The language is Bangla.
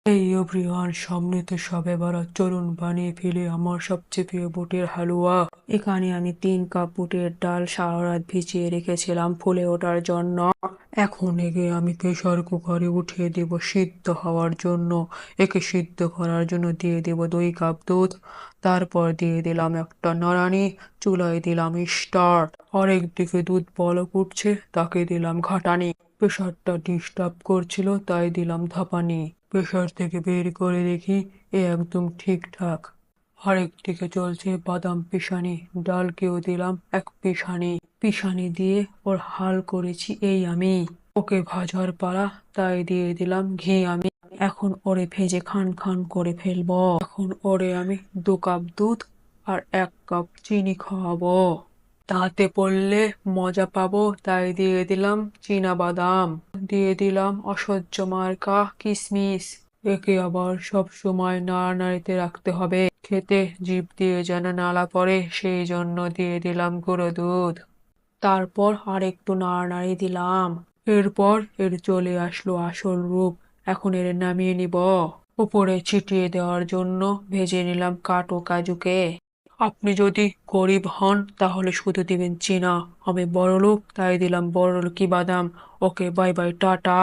এই এভরিওয়ান, সামনে তো সবে বারাত, চলুন বানিয়ে ফেলি আমার সবচেয়ে প্রিয় বুটের হালুয়া। এখানে আমি 3 কাপ বুটের ডাল সারা রাত ভিজিয়ে রেখেছিলাম ফুলে ওঠার জন্য। এখন একে আমি প্রেসার কুকারে উঠিয়ে দেব সিদ্ধ হওয়ার জন্য। একে সিদ্ধ করার জন্য দিয়ে দেব 2 কাপ দুধ। তারপর দিয়ে দিলাম একটা নাড়ানি। চুলায় দিলাম স্টার্ট। আরেক দিকে দুধ বলক উঠছে, তাকে দিলাম ঘাটানি। প্রেসারটা ডিস্টার্ব করছিল, তাই দিলাম ধাপানি। প্রেসার থেকে বের করে দেখি একদম ঠিকঠাক। আরেকদিকে চলছে বাদাম পিষানি। ডালকেও দিলাম এক পিষানি। পিষানি দিয়ে ওর হাল করেছি এই আমি। ওকে ভাজার পালা, তাই দিয়ে দিলাম ঘি আমি। এখন ওরে ভেজে খান খান করে ফেলবো। এখন ওরে আমি 2 কাপ দুধ আর 1 কাপ চিনি খাওয়াবো। তাতে পড়লে মজা পাবো, তাই দিয়ে দিলাম চীনা বাদাম। দিয়ে দিলাম অসহ্য মার্কা কিশমিশ। একে আবার সব সময় নাড়ানাড়িতে রাখতে হবে, খেতে জিভ দিয়ে যেন নালা পড়ে, সেই জন্য দিয়ে দিলাম গুঁড়ো দুধ। তারপর আর একটু নাড়ানাড়ি দিলাম। এরপর এর চলে আসলো আসল রূপ। এখন এর নামিয়ে নিব। উপরে ছিটিয়ে দেওয়ার জন্য ভেজে নিলাম কাটো কাজুকে। আপনি যদি গরিব হন তাহলে শুধু দিবেন চীনা। আমি বড়লোক, তাই দিলাম বড়লোকি বাদাম। ওকে, বাই বাই, টাটা।